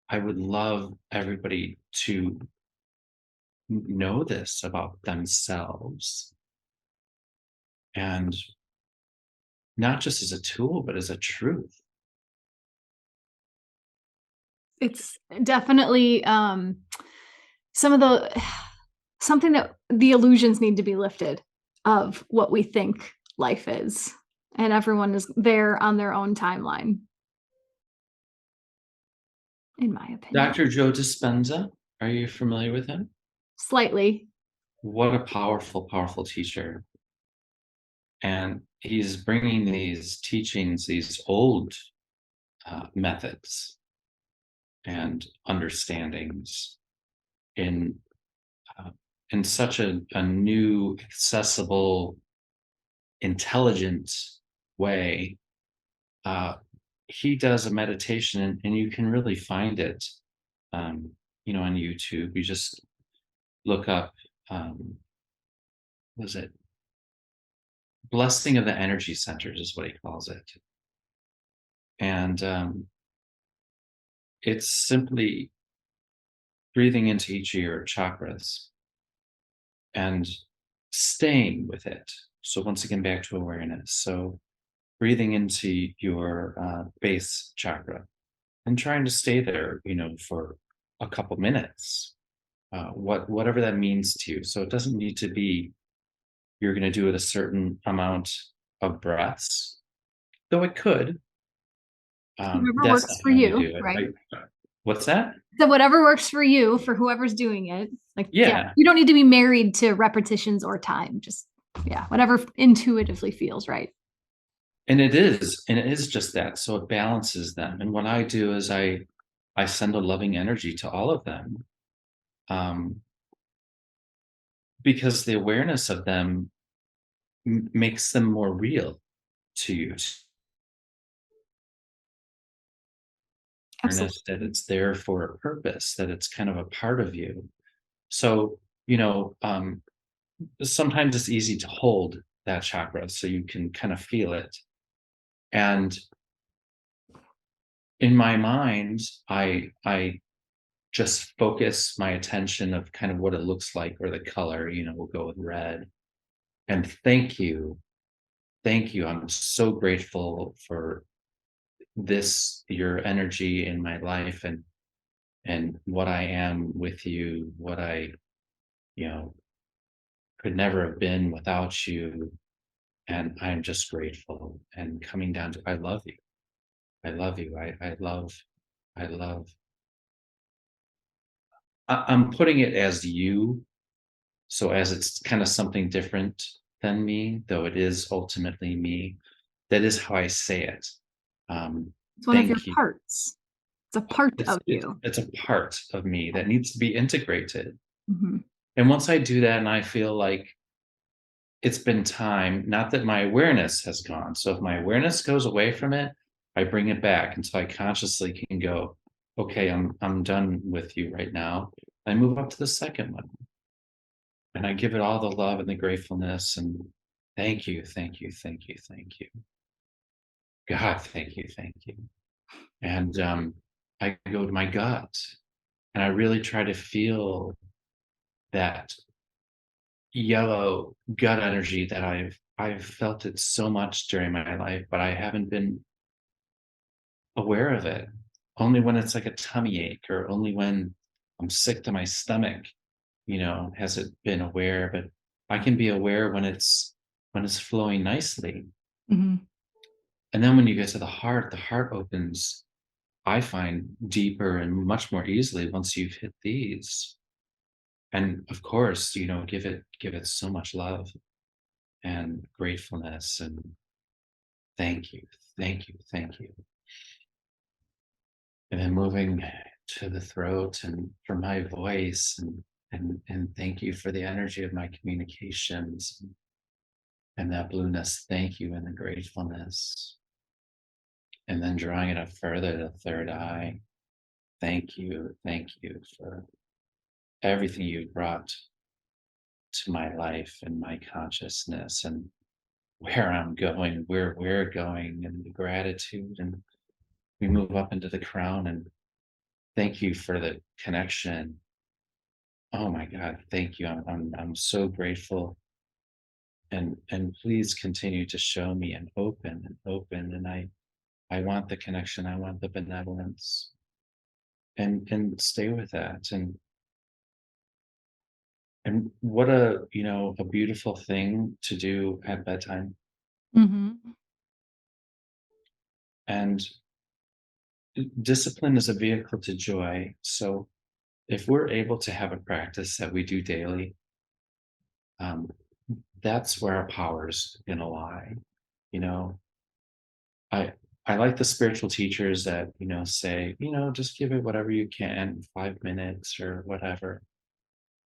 S2: I would love everybody to know this about themselves, and not just as a tool, but as a truth.
S1: It's definitely, some of the something that the illusions need to be lifted of what we think life is, and everyone is there on their own timeline, in my opinion.
S2: Dr. Joe Dispenza, are you familiar with him?
S1: Slightly.
S2: What a powerful, powerful teacher. And he's bringing these teachings, these old methods and understandings in uh, in such a new, accessible, intelligent way. Uh, he does a meditation, and you can really find it, um, on YouTube. You just look up, what is it? Blessing of the energy centers is what he calls it. And it's simply breathing into each of your chakras and staying with it. So, once again, back to awareness. So, breathing into your base chakra and trying to stay there, for a couple minutes, whatever that means to you. So, it doesn't need to be you're going to do it a certain amount of breaths, though it could.
S1: Whatever
S2: That's
S1: works
S2: not
S1: for
S2: how you
S1: you,
S2: do it.
S1: right?
S2: What's that?
S1: So whatever works for you, for whoever's doing it. Like, yeah,
S2: Yeah.
S1: you don't need to be married to repetitions or time. Just, yeah, whatever intuitively feels right.
S2: And it is just that. So it balances them. And what I do is I send a loving energy to all of them, um, because the awareness of them makes them more real to you. Awareness
S1: Absolutely.
S2: that it's there for a purpose, that it's kind of a part of you. So, sometimes it's easy to hold that chakra so you can kind of feel it. And in my mind, I just focus my attention of kind of what it looks like, or the color, we'll go with red. And thank you. Thank you. I'm so grateful for this, your energy in my life, and what I am with you, what I, you know, could never have been without you. And I'm just grateful, and coming down to I love you. I love you. I love. I'm putting it as you. So as it's kind of something different than me, though it is ultimately me, that is how I say it.
S1: It's one of your
S2: Thank you.
S1: parts. It's a part
S2: It's
S1: of
S2: it's
S1: you.
S2: it's a part of me that needs to be integrated.
S1: Mhm.
S2: And once I do that, and I feel like it's been time, not that my awareness has gone. So if my awareness goes away from it, I bring it back until I consciously can go, okay, I'm done with you right now. I move up to the second one, and I give it all the love and the gratefulness, and thank you, thank you, thank you, thank you. God, thank you, thank you. And I go to my gut, and I really try to feel that yellow gut energy that I've felt it so much during my life, but I haven't been aware of it. Only when it's like a tummy ache, or only when I'm sick to my stomach, has it been aware. But I can be aware when it's flowing nicely.
S1: Mhm.
S2: And then when you get to the heart opens, I find, deeper and much more easily once you've hit these. And of course, give it so much love and gratefulness, and thank you, thank you, thank you. And then moving to the throat and for my voice, and thank you for the energy of my communications, and that blueness. Thank you, and the gratefulness. And then drawing it up further to the third eye. Thank you for everything you've brought to my life and my consciousness, and where I'm going, where we're going, and the gratitude. And we move up into the crown, and thank you for the connection Oh my God, thank you. I'm so grateful. And please continue to show me and open. And I want the connection, I want the benevolence. And stay with that. And what a, a beautiful thing to do at bedtime.
S1: Mhm.
S2: And discipline is a vehicle to joy. So if we're able to have a practice that we do daily, um, that's where our power's gonna lie. You know, I I like the spiritual teachers that, say, just give it whatever you can, 5 minutes or whatever.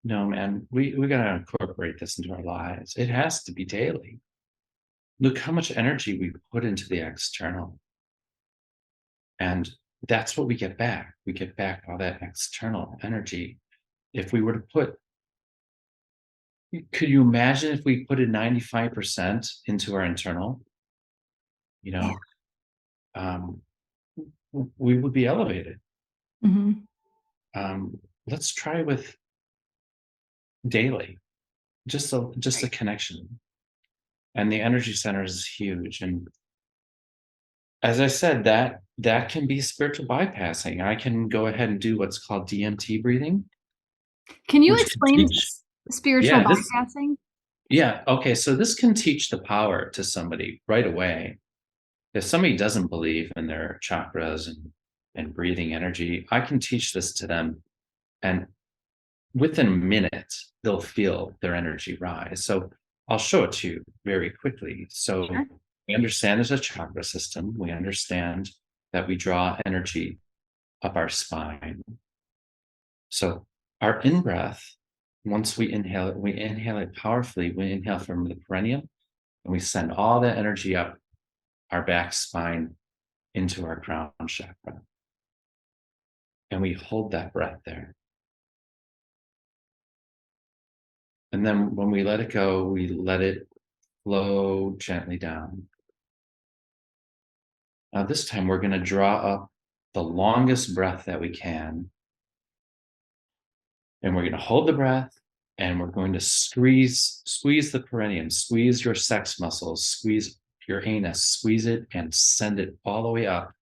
S2: No, man, we gotta incorporate this into our lives. It has to be daily. Look how much energy we put into the external. And that's what we get back. We get back all that external energy. If we were to put, could you imagine if we put in 95% into our internal, you
S1: Yeah.
S2: know, um, we would be elevated.
S1: Mhm.
S2: Let's try with daily, just a
S1: Right.
S2: connection. And the energy center is huge. And as I said, that can be spiritual bypassing. I can go ahead and do what's called DMT breathing,
S1: Can you
S2: which can
S1: explain
S2: teach.
S1: spiritual
S2: Yeah, this
S1: bypassing?
S2: Yeah, okay, so this can teach the power to somebody right away. If somebody doesn't believe in their chakras and breathing energy, I can teach this to them, and within a minute, they'll feel their energy rise. So I'll show it to you very quickly.
S1: Sure.
S2: So we understand there's a chakra system. We understand that we draw energy up our spine. So our in breath, once we inhale it powerfully. We inhale from the perineum and we send all that energy up our back spine into our crown chakra. And we hold that breath there. And then when we let it go, we let it flow gently down. Now, this time we're going to draw up the longest breath that we can. And we're going to hold the breath and we're going to squeeze the perineum, squeeze your sex muscles, squeeze your anus, squeeze it and send it all the way up.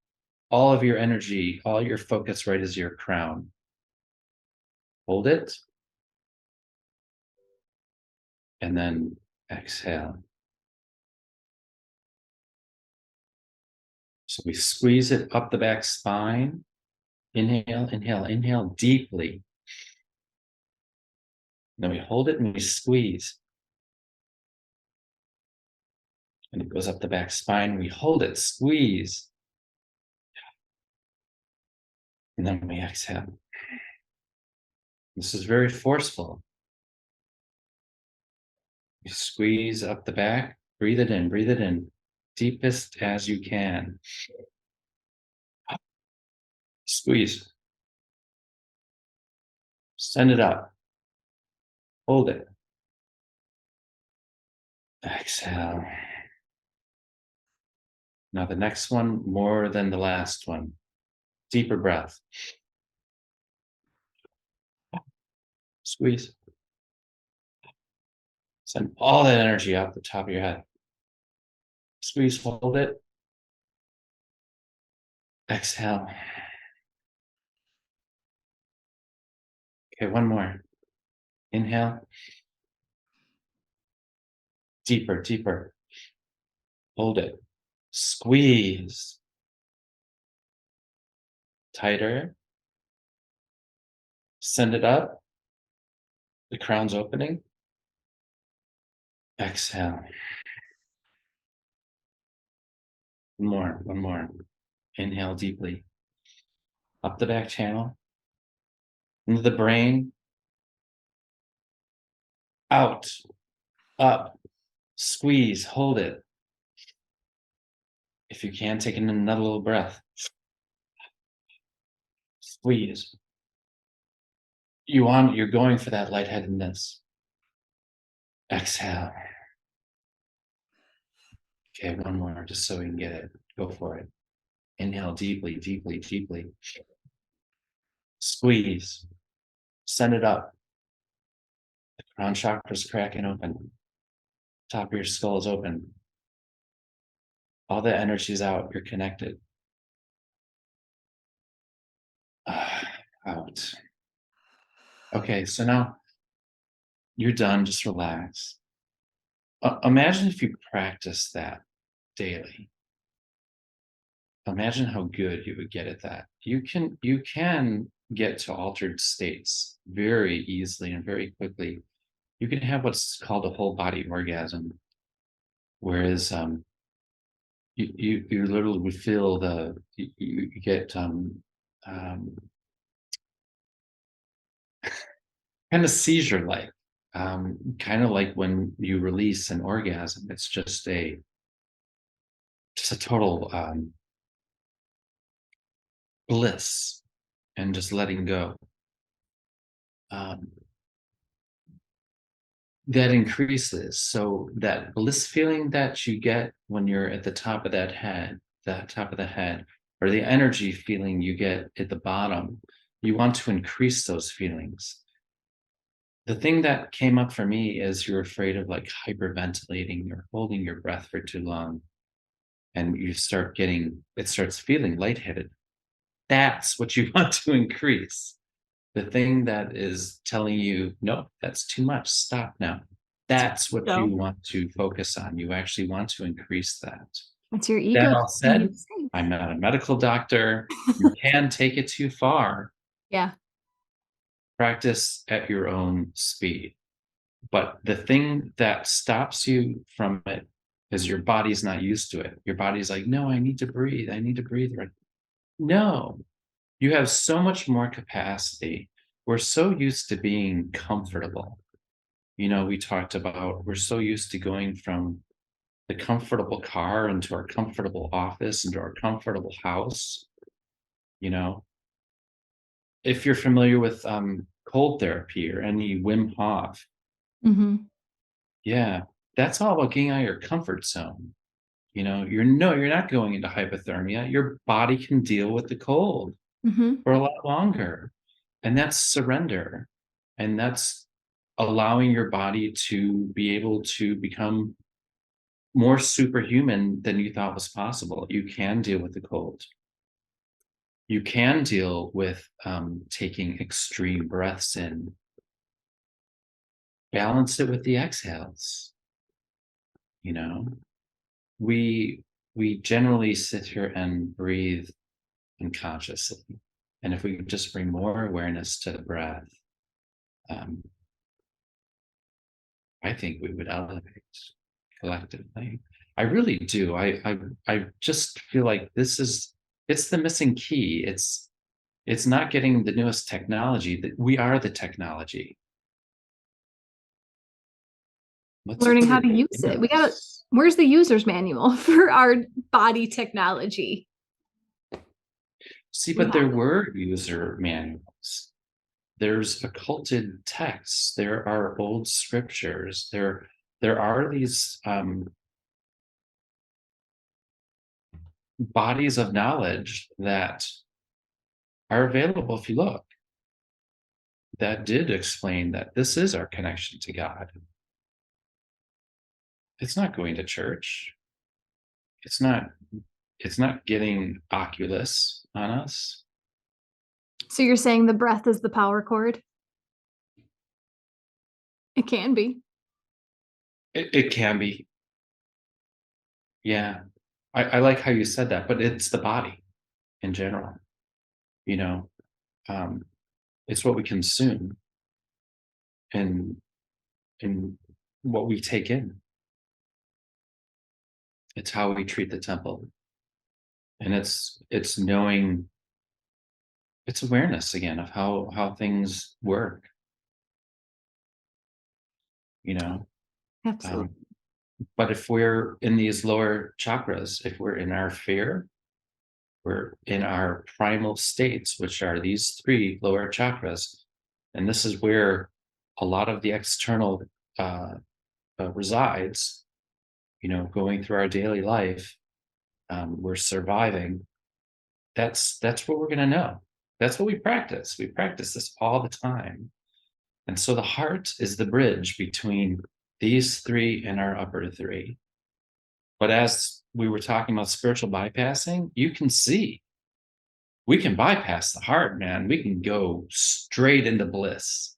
S2: All of your energy, all your focus right is your crown. Hold it and then exhale. So we squeeze it up the back spine. Inhale, inhale, inhale deeply. Then we hold it and we squeeze. And it goes up the back spine. We hold it, squeeze. And then we exhale. This is very forceful. You squeeze up the back, breathe it in, breathe it in. Deepest as you can. Squeeze. Send it up. Hold it. Exhale. Now the next one, more than the last one. Deeper breath. Squeeze. Send all that energy out the top of your head. Squeeze, hold it. Exhale. Okay, one more. Inhale. Deeper, deeper. Hold it. Squeeze. Tighter. Send it up. The crown's opening. Exhale. One more, one more. Inhale deeply. Up the back channel. Into the brain. Out. Up. Squeeze. Hold it. If you can, take in another little breath. Squeeze. You're going for that lightheadedness. Exhale. Okay, one more, just so we can get it. Go for it. Inhale deeply, deeply, deeply. Squeeze. Send it up. crown chakra's cracking open, top of your skull is open, all the energy's out, you're connected. Out. Okay, so now you're done, just relax. Imagine if you practice that daily. Imagine how good you would get at that. You can get to altered states very easily and very quickly. You can have what's called a whole body orgasm, whereas you literally would feel you get um, kind of seizure like, kind of like when you release an orgasm. It's just a total bliss and just letting go. Um, that increases. So that bliss feeling that you get when you're at the top of that top of the head, or the energy feeling you get at the bottom, you want to increase those feelings. The thing that came up for me is you're afraid of like hyperventilating or holding your breath for too long, and it starts feeling lightheaded. That's what you want to increase. The thing that is telling you, no, that's too much, stop now. That's what
S1: So
S2: you want to focus on. You actually want to increase that.
S1: it's your
S2: That
S1: ego
S2: all
S1: keeping you
S2: said,
S1: safe.
S2: I'm not a medical doctor. You can take it too far.
S1: Yeah.
S2: Practice at your own speed. But the thing that stops you from it is your body's not used to it. Your body's like, no, I need to breathe. I need to breathe. No, you have so much more capacity. We're so used to being comfortable. We talked about we're so used to going from the comfortable car into our comfortable office, into our comfortable house. You know, if you're familiar with cold therapy or any Wim Hof,
S1: Mm-hmm.
S2: yeah, that's all about getting out of your comfort zone. You're not going into hypothermia. Your body can deal with the cold
S1: Mm-hmm.
S2: for a lot longer. And that's surrender. And that's allowing your body to be able to become more superhuman than you thought was possible. You can deal with the cold. You can deal with taking extreme breaths in. Balance it with the exhales. You know, we we generally sit here and breathe unconsciously, and if we could just bring more awareness to the breath, um, I think we would elevate collectively. I really do. I just feel like it's the missing key. It's not getting the newest technology. That we are the technology. Let's
S1: Learning
S2: put
S1: how
S2: it
S1: to use
S2: in
S1: it.
S2: us.
S1: Where's the user's manual for our body technology?
S2: See,
S1: We
S2: but
S1: have
S2: there
S1: it.
S2: were user manuals. There's occulted texts. There are old scriptures. There are these bodies of knowledge that are available if you look, that did explain that this is our connection to God. It's not going to church. It's not it's not getting Oculus on us.
S1: So you're saying the breath is the power cord? It can be.
S2: It can be. Yeah. I like how you said that, but it's the body in general, you know. Um, it's what we consume and what we take in. It's how we treat the temple. And it's knowing, it's awareness again of how things work, you know. Um,
S1: Absolutely.
S2: but if we're in these lower chakras, if we're in our fear, we're in our primal states, which are these three lower chakras. And this is where a lot of the external uh, resides, going through our daily life. We're surviving. That's what we're going to know. That's what we practice. We practice this all the time. And so the heart is the bridge between these three and our upper three. But as we were talking about spiritual bypassing, you can see we can bypass the heart, man. We can go straight into bliss.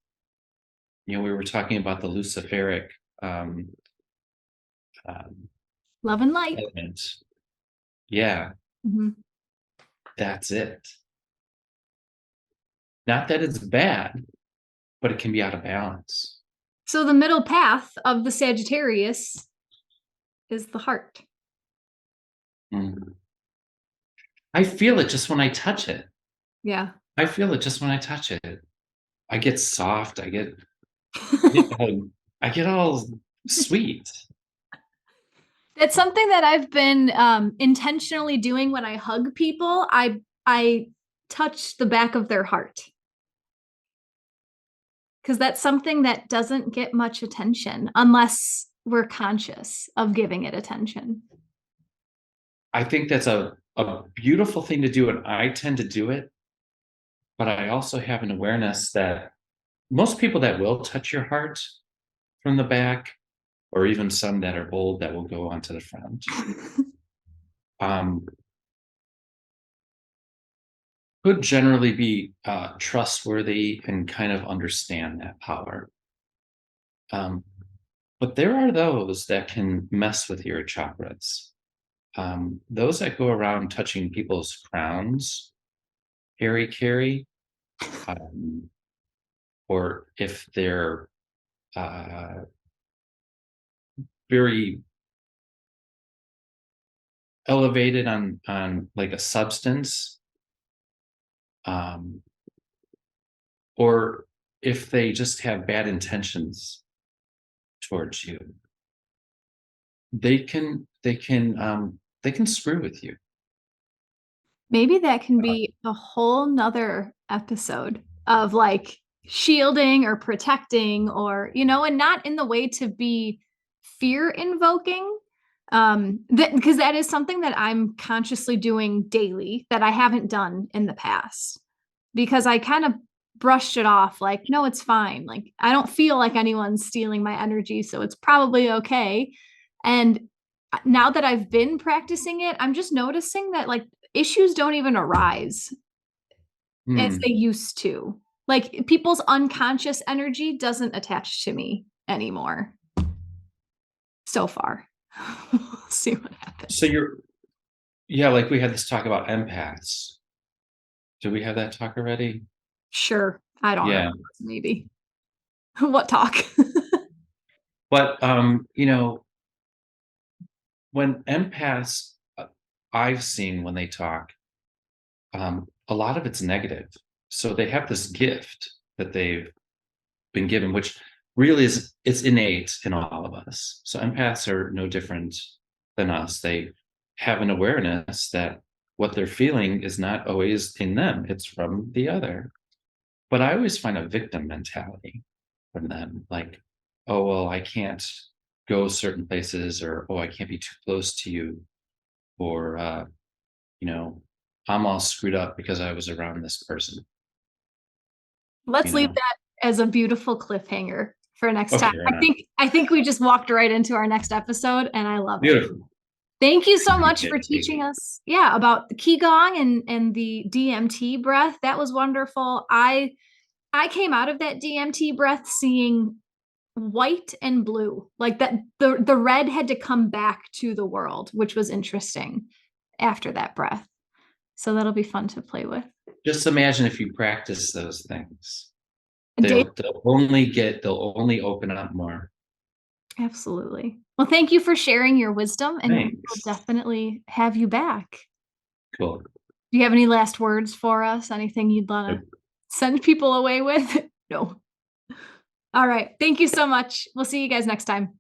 S2: We were talking about the Luciferic um, um,
S1: Love and light.
S2: element. Yeah,
S1: Mhm.
S2: that's it. Not that it's bad, but it can be out of balance.
S1: So the middle path of the Sagittarius is the heart.
S2: Mm. I feel it just when I touch it.
S1: Yeah.
S2: I feel it just when I touch it. I get soft. I get all, I get all sweet.
S1: That's something that I've been intentionally doing when I hug people. I touch the back of their heart because that's something that doesn't get much attention unless we're conscious of giving it attention.
S2: I think that's a beautiful thing to do, and I tend to do it. But I also have an awareness that most people that will touch your heart from the back, or even some that are bold that will go onto the front, um, could generally be trustworthy and kind of understand that power. Um, but there are those that can mess with your chakras. Those that go around touching people's crowns, hairy carry, um, or if they're uh, very elevated on like a substance, um, or if they just have bad intentions towards you, they can screw with you.
S1: Maybe that can
S2: Uh,
S1: be a whole nother episode of like shielding or protecting or, and not in the way to be fear invoking. Because that is something that I'm consciously doing daily that I haven't done in the past because I kind of brushed it off like, no, it's fine. Like, I don't feel like anyone's stealing my energy, so it's probably okay. And now that I've been practicing it, I'm just noticing that like issues don't even arise as
S2: hmm.
S1: they used to. Like people's unconscious energy doesn't attach to me anymore so far. We'll see what
S2: So
S1: happens.
S2: yeah, like we had this talk about empaths. Do we have that talk already?
S1: Sure. I don't remember.
S2: Yeah.
S1: Maybe. What talk?
S2: But when empaths, I've seen when they talk, a lot of it's negative. So they have this gift that they've been given, which really is it's innate in all of us. So empaths are no different than us. They have an awareness that what they're feeling is not always in them, it's from the other. But I always find a victim mentality from them, like, oh well, I can't go certain places, or oh, I can't be too close to you, or you know, I'm all screwed up because I was around this person, you
S1: Let's leave
S2: know.
S1: that as a beautiful cliffhanger for next time.
S2: Okay, right on.
S1: I think we just walked right into our next episode and I love it.
S2: Beautiful.
S1: Thank you so
S2: You
S1: much for
S2: did,
S1: teaching
S2: Katie.
S1: us, yeah, about the Qigong and the DMT breath. That was wonderful. I came out of that DMT breath seeing white and blue. Like that the red had to come back to the world, which was interesting after that breath. So that'll be fun to play with.
S2: Just imagine if you practice those things.
S1: And Dave,
S2: They'll only open up more.
S1: absolutely. Well, thank you for sharing your wisdom, and we will
S2: Thanks.
S1: definitely have you back.
S2: Cool.
S1: Do you have any last words for us? Anything you'd want to send people away with? No. All right. Thank you so much. We'll see you guys next time.